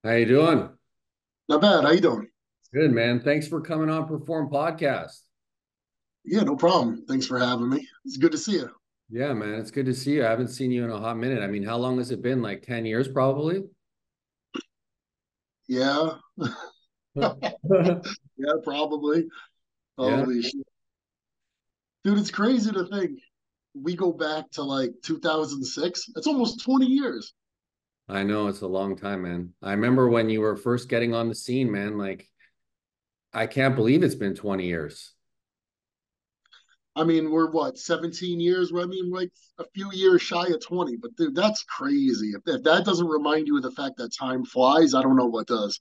How you doing? Not bad. How you doing? Good, man. Thanks for coming on Perform Podcast. Yeah, no problem. Thanks for having me. It's good to see you. Yeah, man, it's good to see you. I haven't seen you in a hot minute. I mean, how long has it been? Like 10 years, probably? Yeah. Yeah, probably. Yeah, Holy shit. Dude, it's crazy to think we go back to like 2006. It's almost 20 years. I know it's a long time, man. I remember when you were first getting on the scene, man. Like, I can't believe it's been 20 years. I mean, we're what, 17 years? I mean, like a few years shy of 20. But dude, that's crazy. If that doesn't remind you of the fact that time flies, I don't know what does.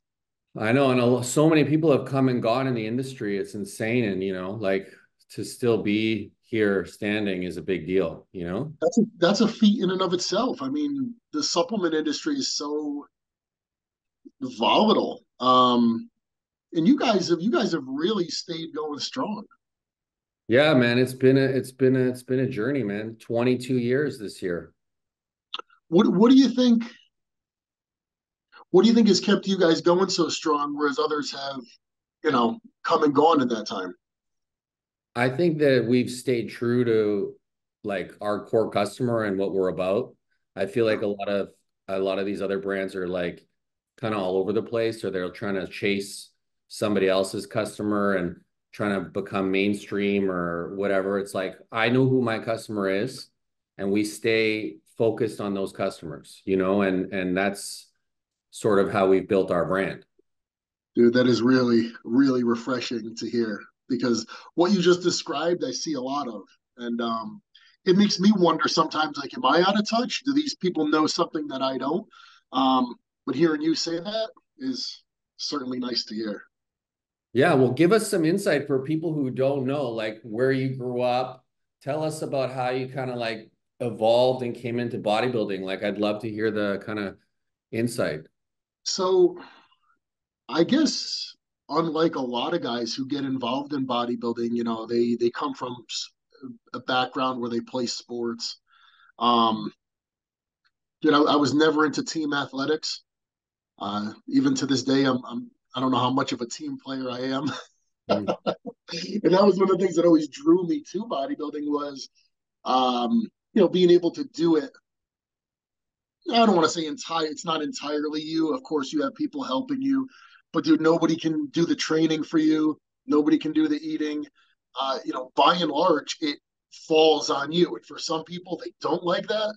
I know, and so many people have come and gone in the industry. It's insane. And, like to still be here standing is a big deal, you know? That's a feat in and of itself. I mean, the supplement industry is so volatile. And you guys have really stayed going strong. Yeah, man, it's been a journey, man. 22 years this year. What do you think? What do you think has kept you guys going so strong, whereas others have, come and gone in that time? I think that we've stayed true to like our core customer and what we're about. I feel like a lot of these other brands are like kind of all over the place, or they're trying to chase somebody else's customer and trying to become mainstream or whatever. It's like I know who my customer is, and we stay focused on those customers, and that's sort of how we've built our brand. Dude, that is really, really refreshing to hear because what you just described, I see a lot of, and it makes me wonder sometimes, like, am I out of touch? Do these people know something that I don't? But hearing you say that is certainly nice to hear. Yeah, well, give us some insight for people who don't know, like where you grew up. Tell us about how you kind of like evolved and came into bodybuilding. Like, I'd love to hear the kind of insight. So I guess unlike a lot of guys who get involved in bodybuilding, they come from a background where they play sports. Um, I was never into team athletics. Even to this day, I don't know how much of a team player I am. Mm. And that was one of the things that always drew me to bodybuilding was, being able to do it. I don't want to say entire. It's not entirely you. Of course, you have people helping you, but dude, nobody can do the training for you. Nobody can do the eating. By and large, it falls on you. And for some people, they don't like that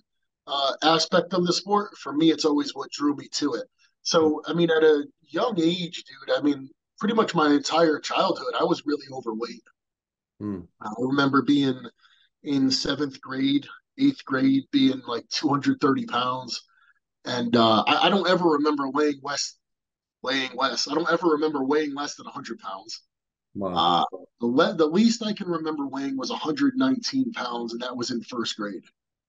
aspect of the sport. For me, it's always what drew me to it. So, I mean, at a young age, dude, I mean, pretty much my entire childhood, I was really overweight. Mm. I remember being in seventh grade, eighth grade, being like 230 pounds. And I don't ever remember weighing less. I don't ever remember weighing less than 100 pounds. Wow. Uh, the least I can remember weighing was 119 pounds, and that was in first grade.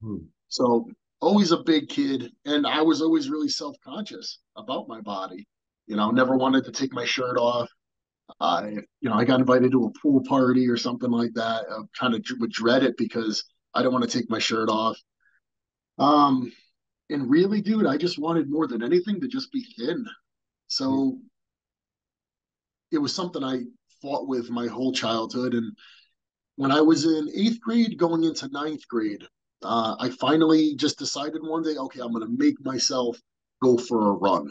Mm. So always a big kid, and I was always really self-conscious about my body. Never wanted to take my shirt off. I got invited to a pool party or something like that. I kind of would dread it because I don't want to take my shirt off. Um, and really, dude, I just wanted more than anything to just be thin. So it was something I fought with my whole childhood. And when I was in eighth grade, going into ninth grade, I finally just decided one day, okay, I'm going to make myself go for a run.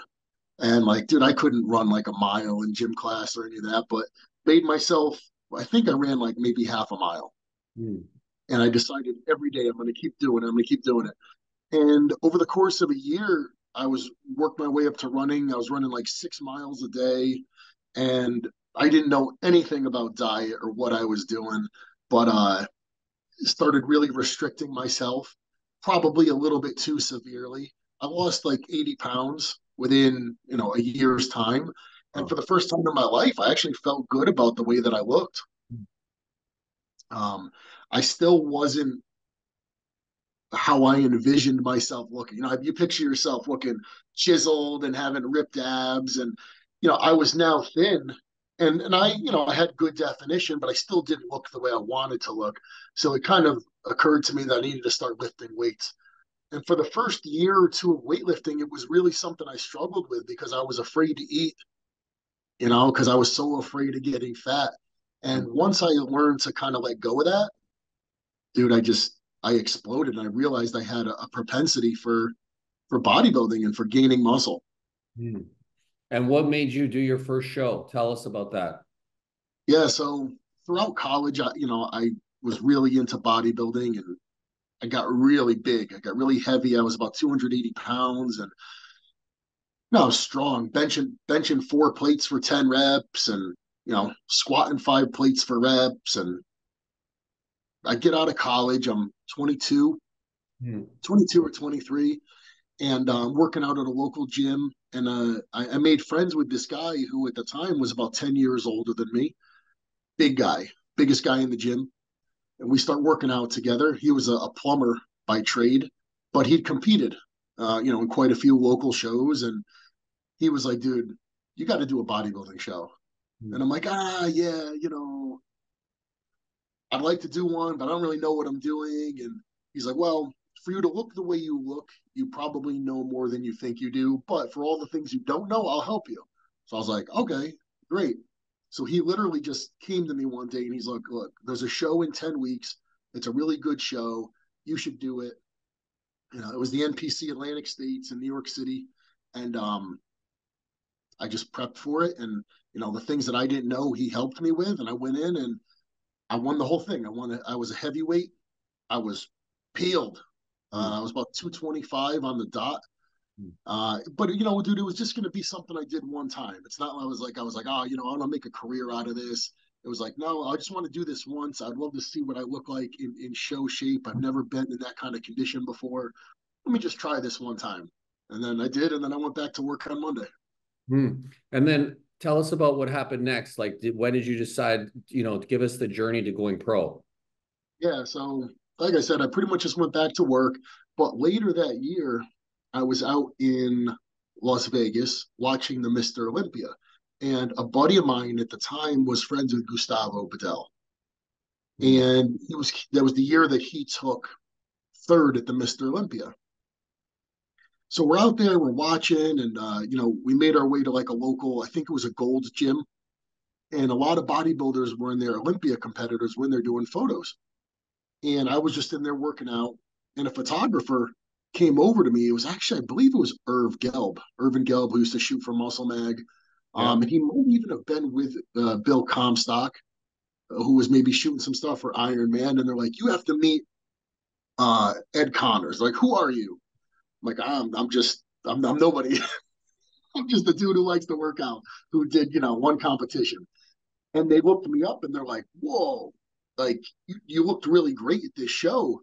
And like, dude, I couldn't run like a mile in gym class or any of that, but made myself, I think I ran like maybe half a mile. Mm. And I decided every day I'm going to keep doing it. I'm going to keep doing it. And over the course of a year, I was worked my way up to running. I was running like 6 miles a day, and I didn't know anything about diet or what I was doing, but started really restricting myself, probably a little bit too severely. I lost like 80 pounds within a year's time, and for Wow. the first time in my life, I actually felt good about the way that I looked. Um, I still wasn't how I envisioned myself looking. You picture yourself looking chiseled and having ripped abs, and I was now thin, and I had good definition, but I still didn't look the way I wanted to look. So it kind of occurred to me that I needed to start lifting weights. And for the first year or two of weightlifting, it was really something I struggled with because I was afraid to eat, because I was so afraid of getting fat. And once I learned to kind of let go of that, dude, I exploded and I realized I had a propensity for bodybuilding and for gaining muscle. Mm. And what made you do your first show? Tell us about that. Yeah, so throughout college, I was really into bodybuilding and I got really big. I got really heavy. I was about 280 pounds and I was strong, benching 4 plates for 10 reps and squatting 5 plates for reps. And I get out of college, I'm 22 or 23, and working out at a local gym. And I made friends with this guy who at the time was about 10 years older than me. Big guy, biggest guy in the gym. And we start working out together. He was a plumber by trade, but he'd competed, in quite a few local shows. And he was like, dude, you got to do a bodybuilding show. And I'm like, yeah, I'd like to do one, but I don't really know what I'm doing. And he's like, well, for you to look the way you look, you probably know more than you think you do. But for all the things you don't know, I'll help you. So I was like, okay, great. So he literally just came to me one day and he's like, look, there's a show in 10 weeks. It's a really good show. You should do it. It was the NPC Atlantic States in New York City. And I just prepped for it. And, the things that I didn't know, he helped me with. And I went in and I won the whole thing. I was a heavyweight. I was peeled. I was about 225 on the dot. But dude, it was just going to be something I did one time. It's not. I was like, oh, I want to make a career out of this. It was like, no, I just want to do this once. I'd love to see what I look like in show shape. I've never been in that kind of condition before. Let me just try this one time. And then I did, and then I went back to work on Monday. And then tell us about what happened next. Like, when did you decide, to give us the journey to going pro? Yeah, so like I said, I pretty much just went back to work. But later that year, I was out in Las Vegas watching the Mr. Olympia. And a buddy of mine at the time was friends with Gustavo Bedell. And that was the year that he took third at the Mr. Olympia. So we're out there, we're watching, and we made our way to like a local, I think it was a Gold's Gym, and a lot of bodybuilders were in there, Olympia competitors were in there doing photos. And I was just in there working out, and a photographer came over to me. It was actually, I believe it was Irvin Gelb, who used to shoot for Muscle Mag. Yeah. And he might even have been with Bill Comstock, who was maybe shooting some stuff for Iron Man. And they're like, you have to meet Ed Connors. Like, who are you? I'm like, I'm nobody. I'm just a dude who likes to work out, who did, one competition. And they looked me up and they're like, whoa, like you looked really great at this show.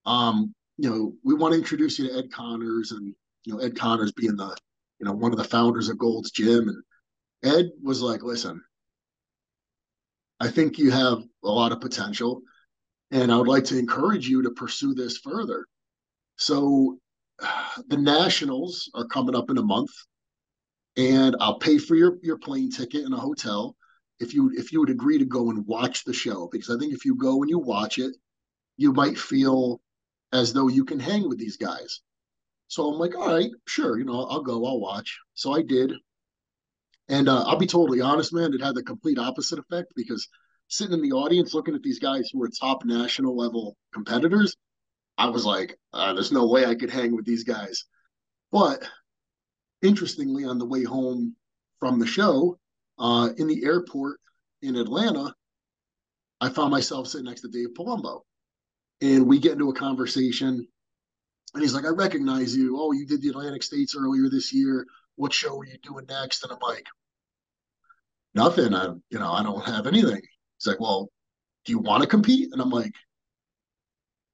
We want to introduce you to Ed Connors, and Ed Connors being the, one of the founders of Gold's Gym. And Ed was like, listen, I think you have a lot of potential, and I would like to encourage you to pursue this further. So the nationals are coming up in a month, and I'll pay for your plane ticket and a hotel if you would agree to go and watch the show, because I think if you go and you watch it, you might feel as though you can hang with these guys. So I'm like, all right, sure, I'll go, I'll watch. So I did. And I'll be totally honest, man, it had the complete opposite effect because sitting in the audience looking at these guys who were top national level competitors, I was like, there's no way I could hang with these guys. But interestingly, on the way home from the show, in the airport in Atlanta, I found myself sitting next to Dave Palumbo. And we get into a conversation. And he's like, I recognize you. Oh, you did the Atlantic States earlier this year. What show are you doing next? And I'm like, nothing. I don't have anything. He's like, well, do you want to compete? And I'm like,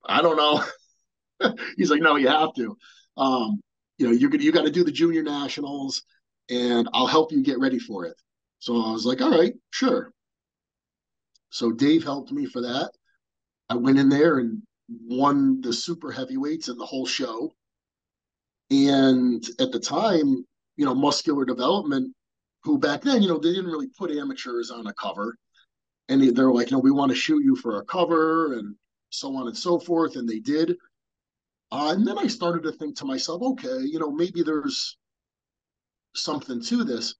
I don't know. He's like, no, you have to. You got to do the junior nationals, and I'll help you get ready for it. So I was like, all right, sure. So Dave helped me for that. I went in there and won the super heavyweights and the whole show. And at the time, Muscular Development, who back then, they didn't really put amateurs on a cover. And they're like, we want to shoot you for a cover and so on and so forth. And they did. And then I started to think to myself, okay, maybe there's something to this.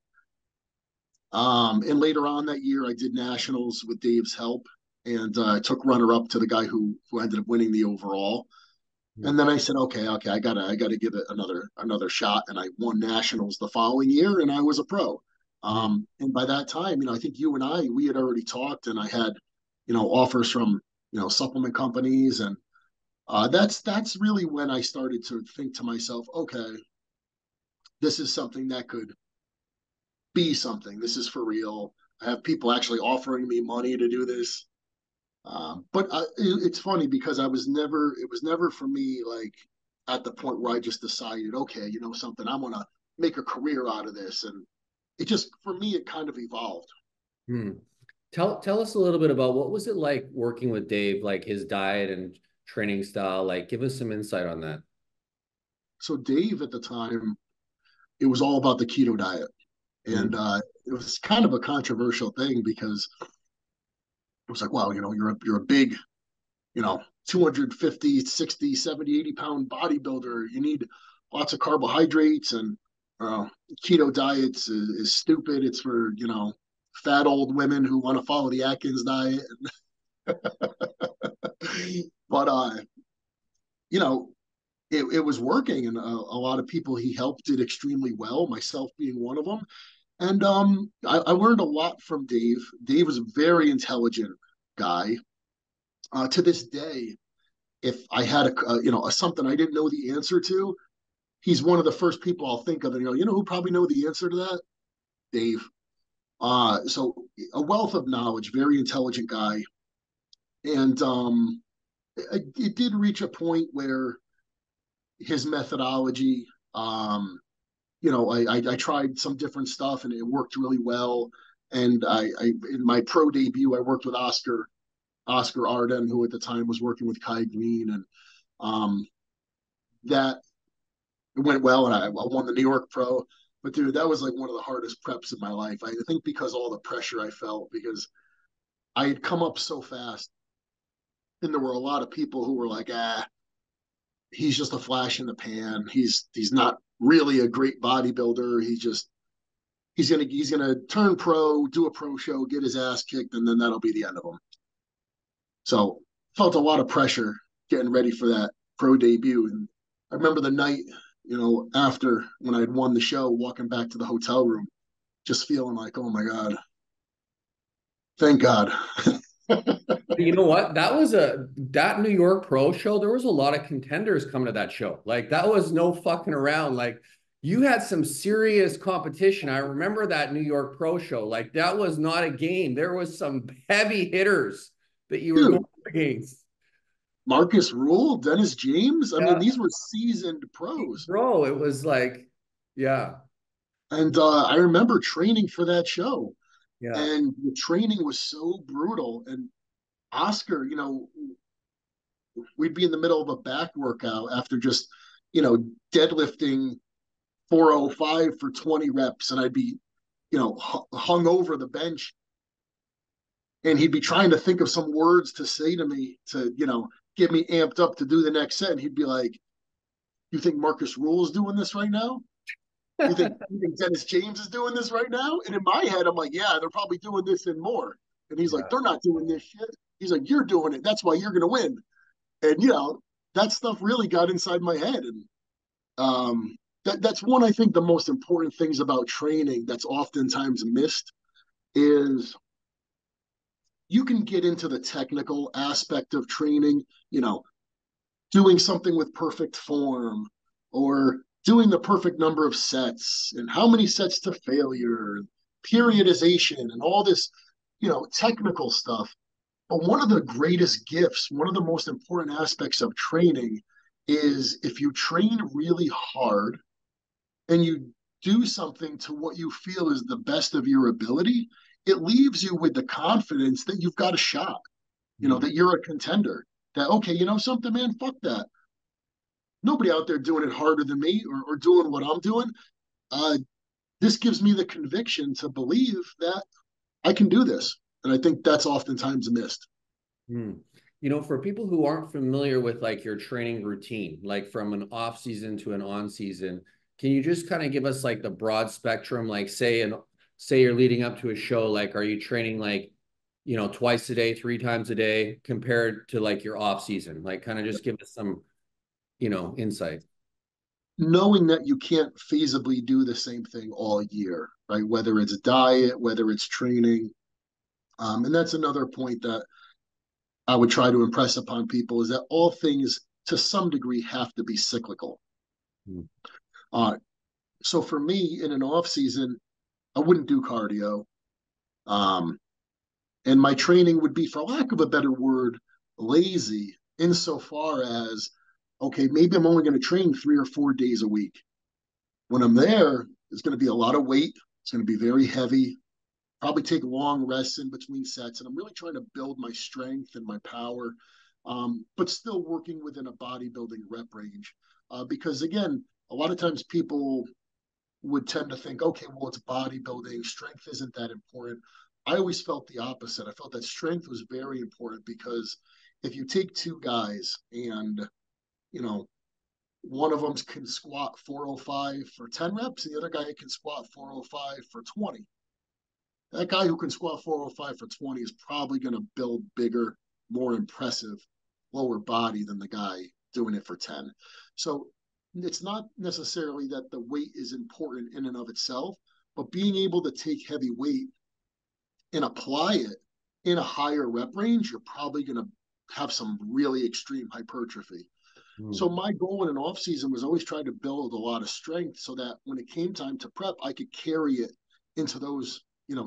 And later on that year, I did nationals with Dave's help, and I took runner up to the guy who ended up winning the overall. Hmm. And then I said, okay, I gotta give it another shot. And I won nationals the following year, and I was a pro. Hmm. And by that time, I think you and we had already talked, and I had, offers from supplement companies, and that's really when I started to think to myself, okay, this is something that could be something. This is for real. I have people actually offering me money to do this. But it's funny because it was never for me like at the point where I just decided, okay, something, I'm going to make a career out of this. And it just, for me, it kind of evolved. Hmm. Tell us a little bit about what was it like working with Dave, like his diet and training style. Like, give us some insight on that. So Dave at the time, it was all about the keto diet. Hmm. And it was kind of a controversial thing because it was like, wow, you're a big, 250, 60, 70, 80 pound bodybuilder. You need lots of carbohydrates, and uh, keto diets is stupid. It's for, fat old women who want to follow the Atkins diet. But, you know, it was working, and a lot of people he helped did extremely well, myself being one of them. And I learned a lot from Dave. Dave was a very intelligent guy. To this day, if I had something I didn't know the answer to, he's one of the first people I'll think of. And who probably know the answer to that? Dave. So a wealth of knowledge, very intelligent guy. And it did reach a point where his methodology, I tried some different stuff and it worked really well. And in my pro debut, I worked with Oscar Arden, who at the time was working with Kai Green, and that it went well, and I won the New York Pro. But dude, that was like one of the hardest preps in my life. I think because all the pressure I felt, because I had come up so fast, and there were a lot of people who were like, he's just a flash in the pan. He's not really a great bodybuilder. He's gonna turn pro, do a pro show, get his ass kicked, and then that'll be the end of him. So felt a lot of pressure getting ready for that pro debut. And I remember the night, after when I had won the show, walking back to the hotel room, just feeling like, oh my God, thank God. You know what? That New York Pro show. There was a lot of contenders coming to that show. Like that was no fucking around. Like you had some serious competition. I remember that New York Pro show. Like that was not a game. There was some heavy hitters that you were going Dude, against. Marcus Rule, Dennis James. I mean, Yeah, these were seasoned pros. bro. It was like, yeah, And I remember training for that show, yeah. and the training was so brutal. And Oscar, we'd be in the middle of a back workout after just, deadlifting 405 for 20 reps, and I'd be, hung over the bench, and he'd be trying to think of some words to say to me to, get me amped up to do the next set. And he'd be like, "You think Marcus Rule is doing this right now? You think Dennis James is doing this right now?" And in my head, I'm like, "Yeah, they're probably doing this and more." And he's like, Yeah. "They're not doing this shit." He's like, "You're doing it. That's why you're gonna win." And that stuff really got inside my head. And that's one, I think, the most important things about training that's oftentimes missed is you can get into the technical aspect of training, doing something with perfect form, or doing the perfect number of sets and how many sets to failure, periodization, and all this, technical stuff. But one of the greatest gifts, one of the most important aspects of training is if you train really hard and you do something to what you feel is the best of your ability, it leaves you with the confidence that you've got a shot, Hmm. that you're a contender. That, okay, something, man, fuck that. Nobody out there doing it harder than me, or doing what I'm doing. Uh, this gives me the conviction to believe that I can do this. And I think that's oftentimes missed. Hmm. For people who aren't familiar with like your training routine, like from an off season to an on season, can you just kind of give us like the broad spectrum? Like say you're leading up to a show, like are you training like, twice a day, three times a day compared to like your off season? Like kind of just give us some, insight. Knowing that you can't feasibly do the same thing all year, right? Whether it's diet, whether it's training. And that's another point that I would try to impress upon people is that all things to some degree have to be cyclical. Mm. Uh, so for me, in an off season, I wouldn't do cardio. Um, and my training would be, for lack of a better word, lazy insofar as, okay, maybe I'm only going to train 3 or 4 days a week. When I'm there, it's going to be a lot of weight. It's going to be very heavy, probably take long rests in between sets. And I'm really trying to build my strength and my power, but still working within a bodybuilding rep range. Because again, a lot of times people would tend to think, okay, well, it's bodybuilding. Strength isn't that important. I always felt the opposite. I felt that strength was very important because if you take two guys and, you know, one of them can squat 405 for 10 reps, and the other guy can squat 405 for 20. That guy who can squat 405 for 20 is probably going to build bigger, more impressive lower body than the guy doing it for 10. So it's not necessarily that the weight is important in and of itself, but being able to take heavy weight and apply it in a higher rep range, you're probably going to have some really extreme hypertrophy. Mm. So my goal in an off season was always trying to build a lot of strength so that when it came time to prep, I could carry it into those,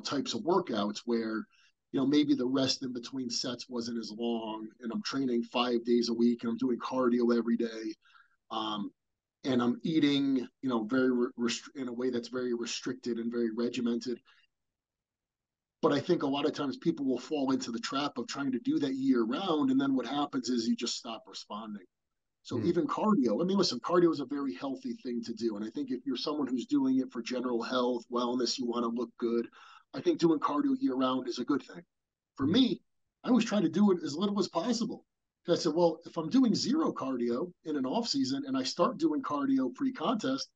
types of workouts where, maybe the rest in between sets wasn't as long and I'm training 5 days a week and I'm doing cardio every day. Um, and I'm eating, very in a way that's very restricted and very regimented. But I think a lot of times people will fall into the trap of trying to do that year round. And then what happens is you just stop responding. So Mm. even cardio, I mean, listen, cardio is a very healthy thing to do. And I think if you're someone who's doing it for general health, wellness, you want to look good, I think doing cardio year round is a good thing. For Mm. me, I always try to do it as little as possible. I said, well, if I'm doing zero cardio in an off season and I start doing cardio pre-contest,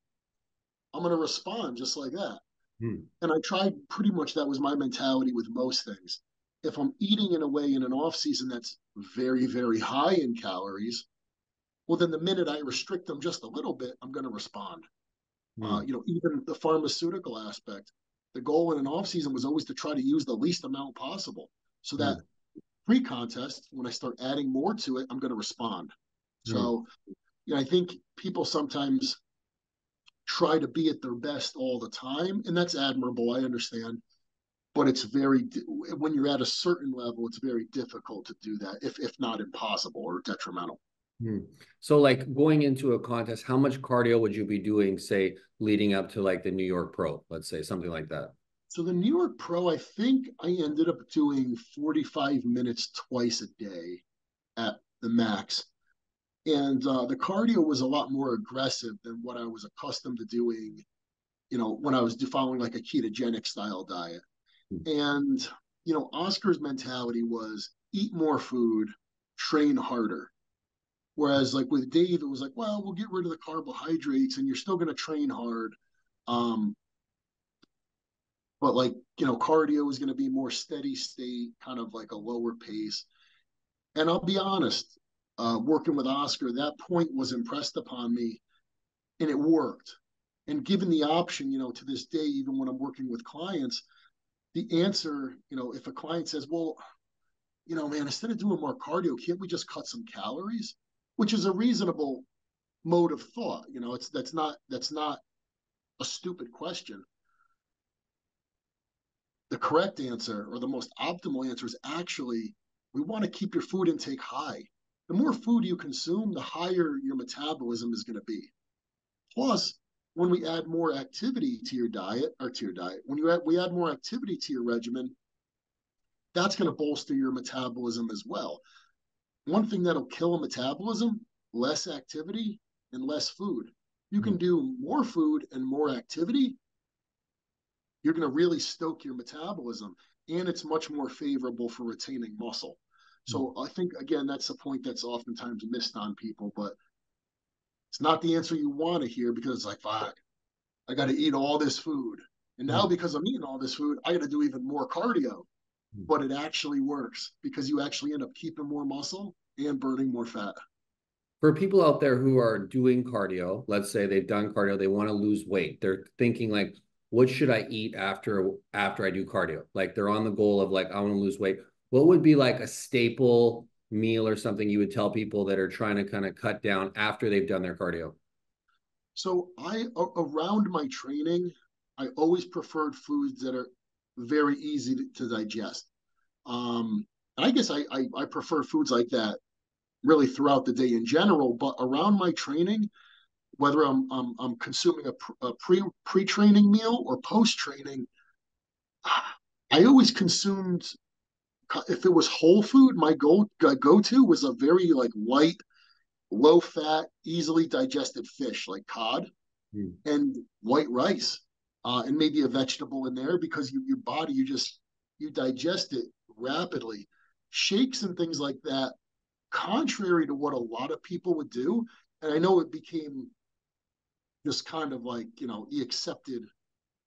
I'm going to respond just like that. Mm. And I tried pretty much that was my mentality with most things. If I'm eating in a way in an off season that's very, very high in calories, well, then the minute I restrict them just a little bit, I'm going to respond. Mm. Even the pharmaceutical aspect, the goal in an off season was always to try to use the least amount possible so that Mm. pre-contest, when I start adding more to it, I'm going to respond. Mm. So, I think people sometimes try to be at their best all the time, and that's admirable. I understand. But it's when you're at a certain level, it's very difficult to do that, if not impossible or detrimental. Hmm. So like going into a contest, how much cardio would you be doing, say, leading up to like the New York Pro, let's say, something like that? So the New York Pro, I think I ended up doing 45 minutes twice a day at the max. And the cardio was a lot more aggressive than what I was accustomed to doing, when I was following like a ketogenic style diet. Hmm. And, Oscar's mentality was eat more food, train harder. Whereas like with Dave, it was like, well, we'll get rid of the carbohydrates and you're still going to train hard. Um, but like, cardio is going to be more steady state, kind of like a lower pace. And I'll be honest, working with Oscar, that point was impressed upon me and it worked. And given the option, to this day, even when I'm working with clients, the answer, if a client says, well, man, instead of doing more cardio, can't we just cut some calories? Which is a reasonable mode of thought. It's that's not a stupid question. The correct answer or the most optimal answer is actually we want to keep your food intake high. The more food you consume, the higher your metabolism is going to be. Plus, when we add more activity to your diet or to your diet, we add more activity to your regimen, that's going to bolster your metabolism as well. One thing that'll kill a metabolism, less activity and less food. You Hmm. can do more food and more activity, you're going to really stoke your metabolism, and it's much more favorable for retaining muscle. So I think, again, that's a point that's oftentimes missed on people, but it's not the answer you want to hear because it's like, fuck, I got to eat all this food. And now because I'm eating all this food, I got to do even more cardio. But it actually works because you actually end up keeping more muscle and burning more fat. For people out there who are doing cardio, let's say they've done cardio, they want to lose weight. They're thinking like, what should I eat after I do cardio? Like they're on the goal of like, I want to lose weight. What would be like a staple meal or something you would tell people that are trying to kind of cut down after they've done their cardio? So around my training, I always preferred foods that are very easy to digest. And I guess I prefer foods like that really throughout the day in general. But around my training, whether I'm consuming a pre training meal or post training, I always consumed, if it was whole food, my go to was a very like light, low fat, easily digested fish like cod Mm. and white rice, and maybe a vegetable in there because your body you digest it rapidly. Shakes and things like that, contrary to what a lot of people would do, and I know it became just kind of like the accepted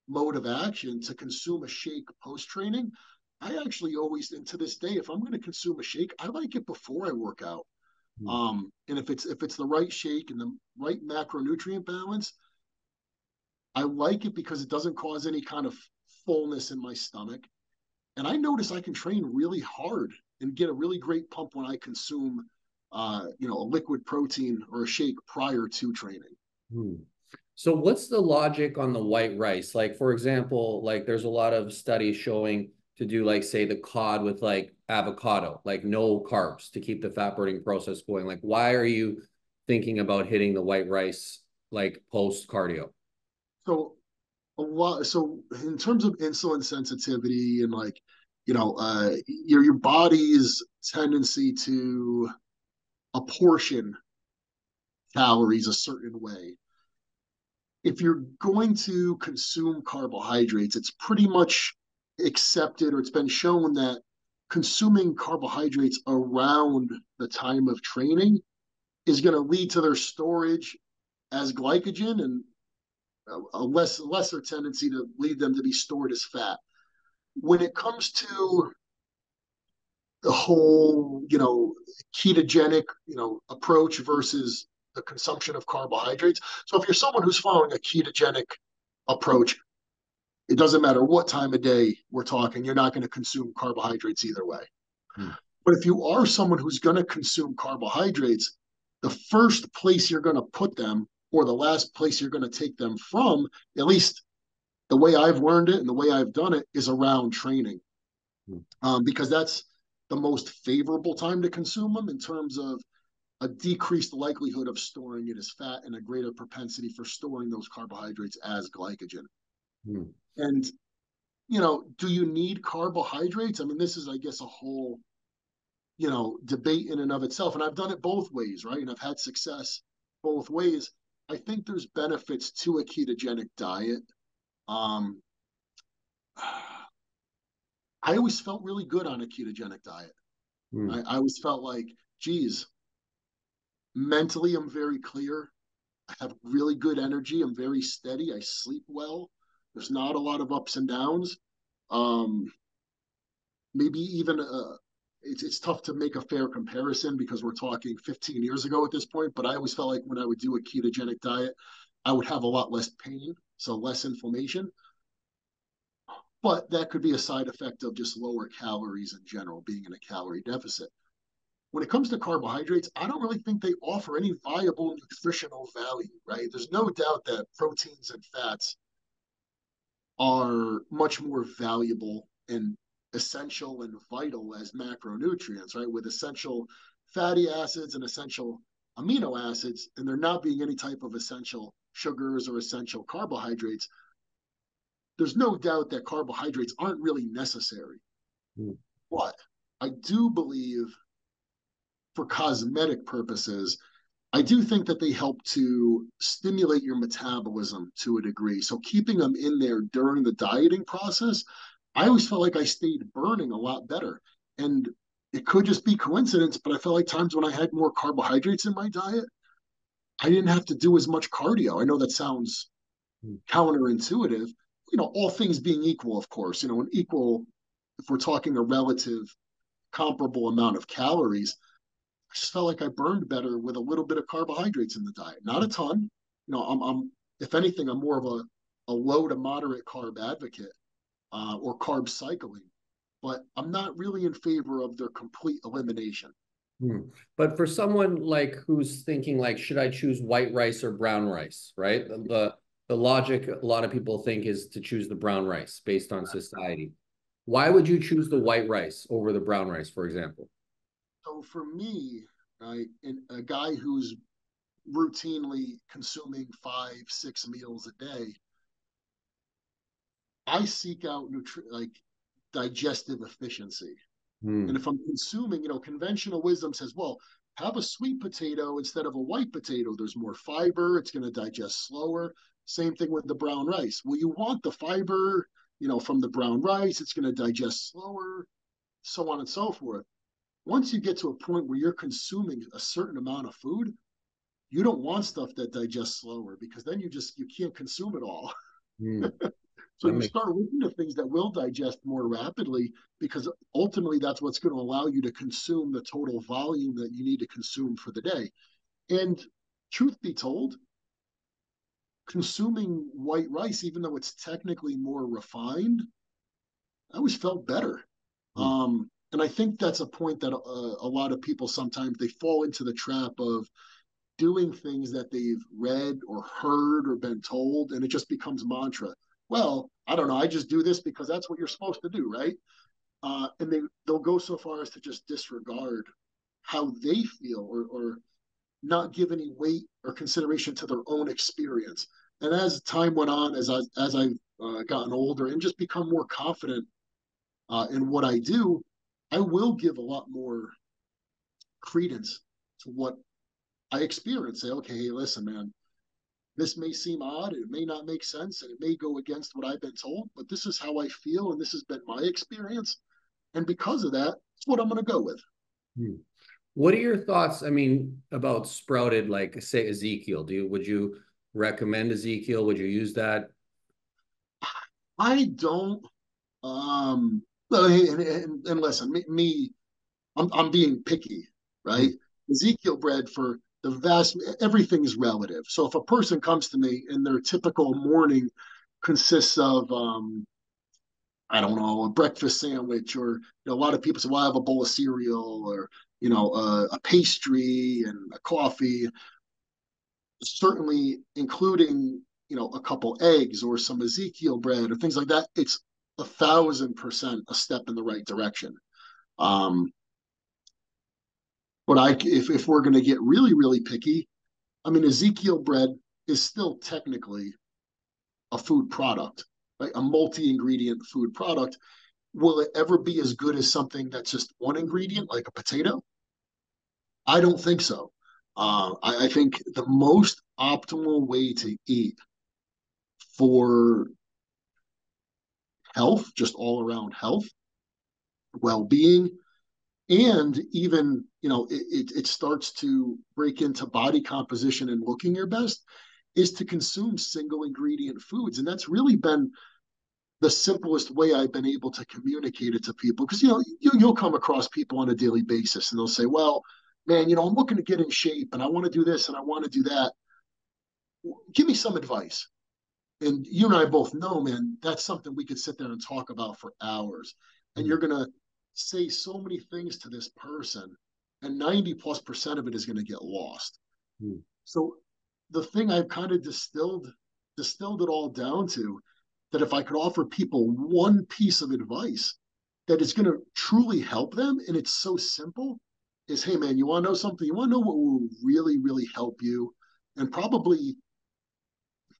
mode of action to consume a shake post training. I actually always, and to this day, if I'm going to consume a shake, I like it before I work out. Mm. And if it's the right shake and the right macronutrient balance, I like it because it doesn't cause any kind of fullness in my stomach. And I notice I can train really hard and get a really great pump when I consume, a liquid protein or a shake prior to training. Hmm. So what's the logic on the white rice? Like, for example, like there's a lot of studies showing to do like say the cod with like avocado, like no carbs to keep the fat burning process going. Like, why are you thinking about hitting the white rice like post cardio? So so in terms of insulin sensitivity and like, your body's tendency to apportion calories a certain way. If you're going to consume carbohydrates, it's pretty much accepted or it's been shown that consuming carbohydrates around the time of training is going to lead to their storage as glycogen and a lesser tendency to lead them to be stored as fat. When it comes to the whole, ketogenic, approach versus the consumption of carbohydrates. So if you're someone who's following a ketogenic approach, it doesn't matter what time of day we're talking, you're not going to consume carbohydrates either way. Hmm. But if you are someone who's going to consume carbohydrates, the first place you're going to put them or the last place you're going to take them from, at least the way I've learned it and the way I've done it, is around training, Hmm. because that's the most favorable time to consume them in terms of a decreased likelihood of storing it as fat and a greater propensity for storing those carbohydrates as glycogen. Hmm. And, do you need carbohydrates? I mean, this is, I guess, a whole, debate in and of itself. And I've done it both ways, right? And I've had success both ways. I think there's benefits to a ketogenic diet. Um, I always felt really good on a ketogenic diet. Hmm. I always felt like, geez, mentally, I'm very clear. I have really good energy. I'm very steady. I sleep well. There's not a lot of ups and downs. Um, Maybe even it's tough to make a fair comparison because we're talking 15 years ago at this point. But I always felt like when I would do a ketogenic diet, I would have a lot less pain, so less inflammation. But that could be a side effect of just lower calories in general, being in a calorie deficit. When it comes to carbohydrates, I don't really think they offer any viable nutritional value, right? There's no doubt that proteins and fats are much more valuable and essential and vital as macronutrients, right? With essential fatty acids and essential amino acids, and there not being any type of essential sugars or essential carbohydrates, there's no doubt that carbohydrates aren't really necessary. Hmm. But I do believe for cosmetic purposes, I do think that they help to stimulate your metabolism to a degree. So keeping them in there during the dieting process, I always felt like I stayed burning a lot better. And it could just be coincidence, but I felt like times when I had more carbohydrates in my diet, I didn't have to do as much cardio. I know that sounds Mm. counterintuitive, all things being equal, of course, an equal, if we're talking a relative comparable amount of calories, I just felt like I burned better with a little bit of carbohydrates in the diet. Not a ton. I'm if anything, I'm more of a low to moderate carb advocate, or carb cycling, but I'm not really in favor of their complete elimination. Hmm. But for someone like who's thinking like, should I choose white rice or brown rice, right? The logic a lot of people think is to choose the brown rice based on society. Why would you choose the white rice over the brown rice, for example? So for me, right, and a guy who's routinely consuming 5, 6 meals a day, I seek out like digestive efficiency. And Hmm. if I'm consuming, conventional wisdom says, well, have a sweet potato instead of a white potato. There's more fiber. It's going to digest slower. Same thing with the brown rice. Well, you want the fiber, from the brown rice. It's going to digest slower, so on and so forth. Once you get to a point where you're consuming a certain amount of food, you don't want stuff that digests slower because then you can't consume it all. Hmm. So That you makes start looking at things that will digest more rapidly because ultimately that's what's going to allow you to consume the total volume that you need to consume for the day. And truth be told, consuming white rice, even though it's technically more refined, I always felt better. hmm. And I think that's a point that a lot of people sometimes they fall into the trap of doing things that they've read or heard or been told, and it just becomes mantra. Well, I don't know. I just do this because that's what you're supposed to do, right? And they'll go so far as to just disregard how they feel or not give any weight or consideration to their own experience. And as time went on, as I've gotten older and just become more confident in what I do, I will give a lot more credence to what I experience. Say, okay, hey, listen, man, this may seem odd, it may not make sense, and it may go against what I've been told, but this is how I feel, and this has been my experience. And because of that, it's what I'm going to go with. Hmm. What are your thoughts, I mean, about sprouted, like say Ezekiel? Would you recommend Ezekiel? Would you use that? I don't, um, and listen, I'm being picky, Hmm. right? Ezekiel bread for the everything is relative. So if a person comes to me and their typical morning consists of, I don't know, a breakfast sandwich, or a lot of people say, well, I have a bowl of cereal, or a pastry and a coffee. Certainly, including a couple eggs or some Ezekiel bread or things like that. It's 1,000% a step in the right direction. Um, but if we're going to get really really picky, I mean, Ezekiel bread is still technically a food product, right? A multi-ingredient food product. Will it ever be as good as something that's just one ingredient, like a potato? I don't think so. I think the most optimal way to eat for health, just all around health, well being, and even, it starts to break into body composition and looking your best, is to consume single ingredient foods. And that's really been the simplest way I've been able to communicate it to people. Because you'll come across people on a daily basis and they'll say, well, man, I'm looking to get in shape and I want to do this and I want to do that. Give me some advice. And you and I both know, man, that's something we could sit there and talk about for hours. And Hmm. you're going to say so many things to this person, and 90+% of it is going to get lost. Hmm. So the thing I've kind of distilled it all down to, that if I could offer people one piece of advice that is going to truly help them, and it's so simple, is, hey man, you want to know something? You want to know what will really, really help you and probably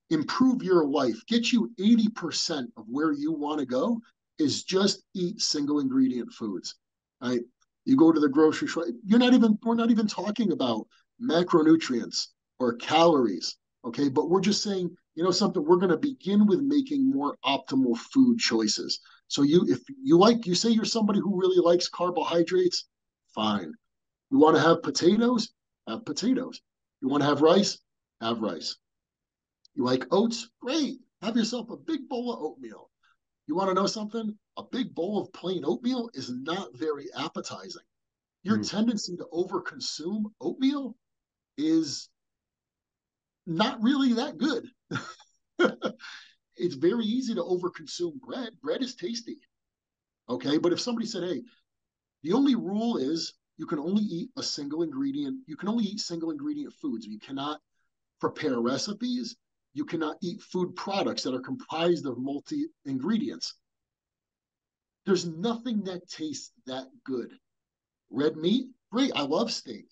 improve your life, get you 80% of where you want to go, is just eat single ingredient foods. Right? You go to the grocery store, we're not even talking about macronutrients or calories. Okay. But we're just saying, something, we're going to begin with making more optimal food choices. So if you say you're somebody who really likes carbohydrates, Fine. You want to have potatoes? Have potatoes. You want to have rice? Have rice. You like oats? Great. Have yourself a big bowl of oatmeal. You want to know something? A big bowl of plain oatmeal is not very appetizing. Your Mm. tendency to overconsume oatmeal is not really that good. It's very easy to overconsume bread. Bread is tasty. Okay. But if somebody said, hey, the only rule is you can only eat a single ingredient, you can only eat single ingredient foods. You cannot prepare recipes. You cannot eat food products that are comprised of multi ingredients. There's nothing that tastes that good. Red meat, great. I love steak.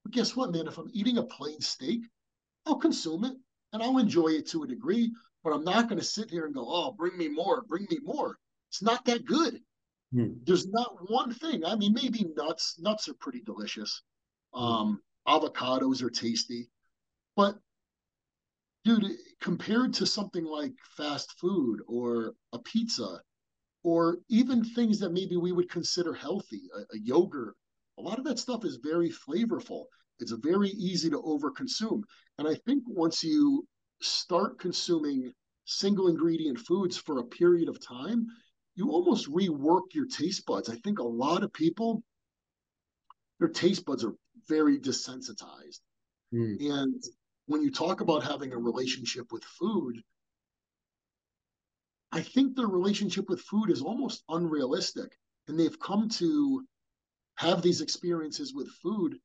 But guess what, man? If I'm eating a plain steak, I'll consume it and I'll enjoy it to a degree, but I'm not going to sit here and go, oh, bring me more, bring me more. It's not that good. Mm. There's not one thing. I mean, maybe nuts. Nuts are pretty delicious. Mm. Avocados are tasty. But, dude, compared to something like fast food or a pizza, or even things that maybe we would consider healthy, a yogurt. A lot of that stuff is very flavorful. It's very easy to overconsume. And I think once you start consuming single ingredient foods for a period of time, you almost rework your taste buds. I think a lot of people, their taste buds are very desensitized. Mm. And when you talk about having a relationship with food, I think their relationship with food is almost unrealistic. And they've come to have these experiences with food,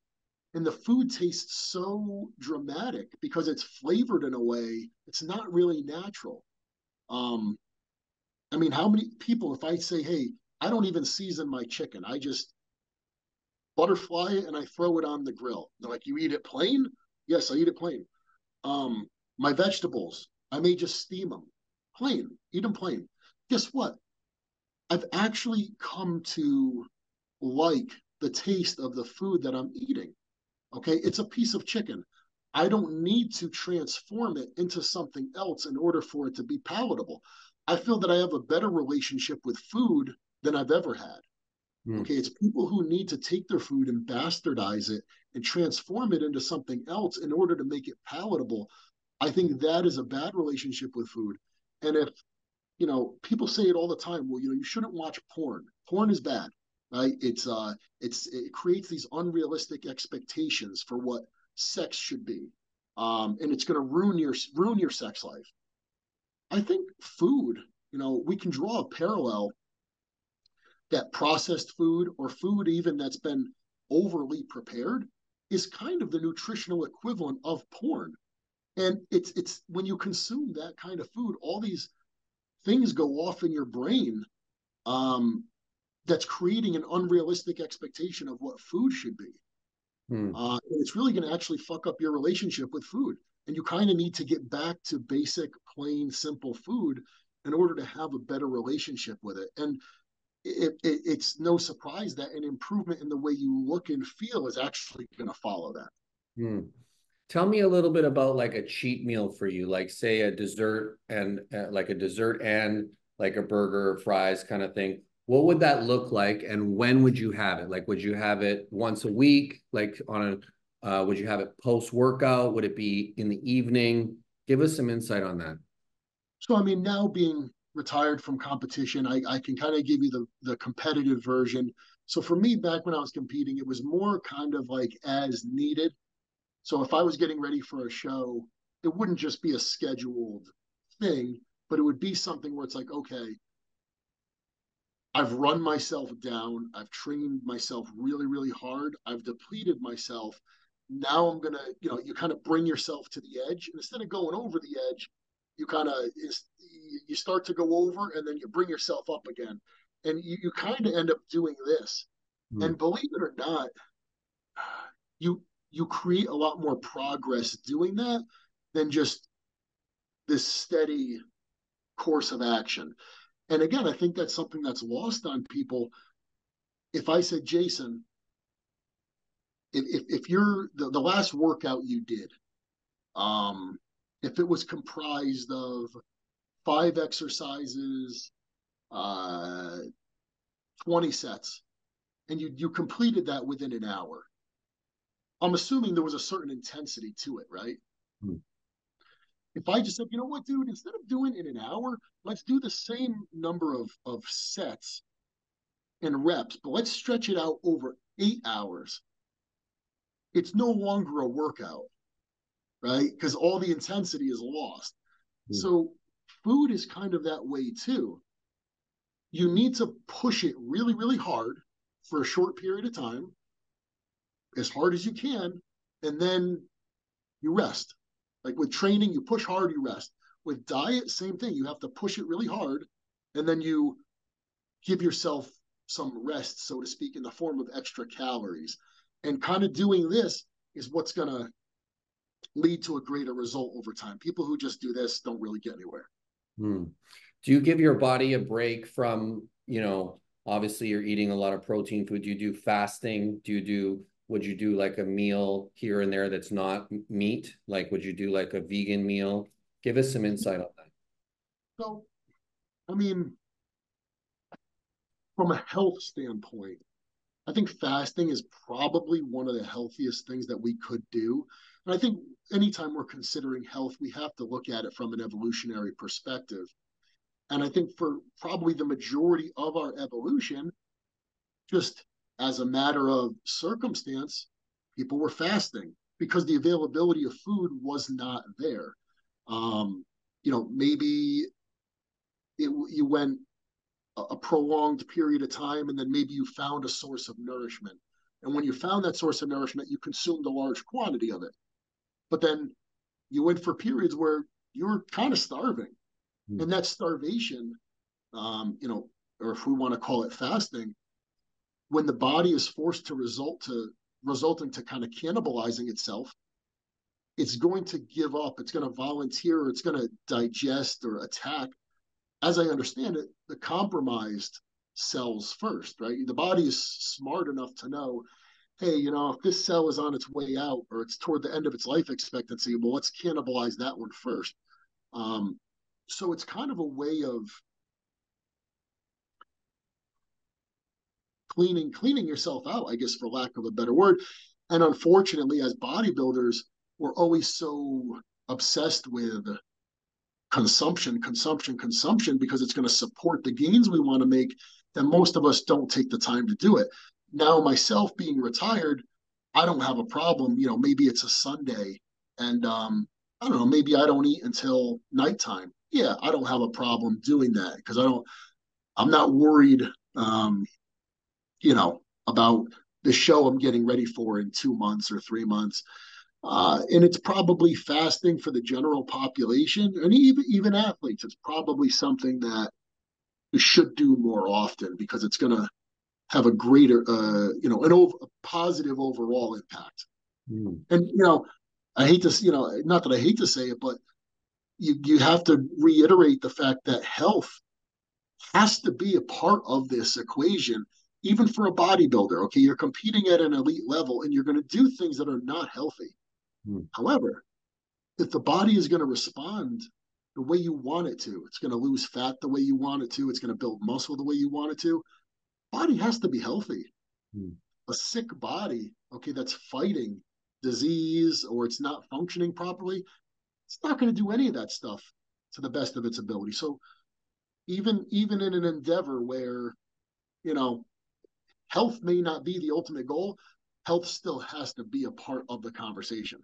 and the food tastes so dramatic because it's flavored in a way it's not really natural. Um, I mean, how many people, if I say, hey, I don't even season my chicken, I just butterfly it and I throw it on the grill. They're like, you eat it plain? Yes, I eat it plain. Um, my vegetables, I may just steam them plain, eat them plain. Guess what? I've actually come to like the taste of the food that I'm eating. Okay, it's a piece of chicken. I don't need to transform it into something else in order for it to be palatable. I feel that I have a better relationship with food than I've ever had. Mm. Okay, it's people who need to take their food and bastardize it and transform it into something else in order to make it palatable. I think that is a bad relationship with food. And if people say it all the time, well, you shouldn't watch porn. Porn is bad, right? It creates these unrealistic expectations for what sex should be. And it's going to ruin your sex life. I think food, we can draw a parallel that processed food or food even that's been overly prepared is kind of the nutritional equivalent of porn. And it's when you consume that kind of food, all these things go off in your brain, um, that's creating an unrealistic expectation of what food should be. Mm. And it's really going to actually fuck up your relationship with food. And you kind of need to get back to basic, plain, simple food in order to have a better relationship with it. And it's no surprise that an improvement in the way you look and feel is actually going to follow that. Mm. Tell me a little bit about like a cheat meal for you, like say a dessert and like a dessert and like a burger, fries kind of thing. What would that look like, and when would you have it? Like, would you have it once a week? Like would you have it post workout? Would it be in the evening? Give us some insight on that. So, I mean, now being retired from competition, I can kind of give you the competitive version. So, for me, back when I was competing, it was more kind of like as needed. So, if I was getting ready for a show, it wouldn't just be a scheduled thing, but it would be something where it's like, okay, I've run myself down. I've trained myself really, really hard. I've depleted myself. Now I'm going to, you kind of bring yourself to the edge. And instead of going over the edge, you kind of, you start to go over and then you bring yourself up again. And you kind of end up doing this. Hmm. And believe it or not, you, you create a lot more progress doing that than just this steady course of action. And again, I think that's something that's lost on people. If I said, Jason, if you're the last workout you did, um, if it was comprised of 5 exercises, 20 sets, and you completed that within an hour. I'm assuming there was a certain intensity to it, right? Hmm. If I just said, you know what, dude, instead of doing it in an hour, let's do the same number of sets and reps, but let's stretch it out over 8 hours. It's no longer a workout, right? Because all the intensity is lost. Hmm. So food is kind of that way too. You need to push it really, really hard for a short period of time, as hard as you can, and then you rest. Like with training, you push hard, you rest. With diet, same thing. You have to push it really hard, and then you give yourself some rest, so to speak, in the form of extra calories. And kind of doing this is what's going to lead to a greater result over time. People who just do this don't really get anywhere. Hmm. Do you give your body a break from, obviously you're eating a lot of protein food. Do you do fasting? Would you do like a meal here and there that's not meat? Like, would you do like a vegan meal? Give us some insight on that. So, I mean, from a health standpoint, I think fasting is probably one of the healthiest things that we could do. And I think anytime we're considering health, we have to look at it from an evolutionary perspective. And I think for probably the majority of our evolution, just as a matter of circumstance, people were fasting because the availability of food was not there. Maybe you went a prolonged period of time and then maybe you found a source of nourishment. And when you found that source of nourishment, you consumed a large quantity of it. But then you went for periods where you were kind of starving. Hmm. And that starvation, or if we want to call it fasting, when the body is forced to resulting to kind of cannibalizing itself, it's going to give up, it's going to volunteer, or it's going to digest or attack, as I understand it, the compromised cells first, right? The body is smart enough to know, hey, if this cell is on its way out or it's toward the end of its life expectancy, well, let's cannibalize that one first. Um, so it's kind of a way of cleaning yourself out, I guess, for lack of a better word. And unfortunately, as bodybuilders, we're always so obsessed with consumption because it's going to support the gains we want to make, that most of us don't take the time to do it. Now, myself being retired, I don't have a problem. Maybe it's a Sunday and I don't know, maybe I don't eat until nighttime. Yeah, I don't have a problem doing that because I'm not worried, about the show I'm getting ready for in 2 months or 3 months. And it's probably fasting for the general population and even athletes. It's probably something that we should do more often because it's going to have a greater, a positive overall impact. Hmm. And I hate to, not that I hate to say it, but you have to reiterate the fact that health has to be a part of this equation, even for a bodybuilder. Okay, you're competing at an elite level, and you're going to do things that are not healthy. Hmm. However, if the body is going to respond the way you want it to, it's going to lose fat the way you want it to, it's going to build muscle the way you want it to. Body has to be healthy. Hmm. A sick body, okay, that's fighting disease or it's not functioning properly, it's not going to do any of that stuff to the best of its ability. So even in an endeavor where you know health may not be the ultimate goal, health still has to be a part of the conversation.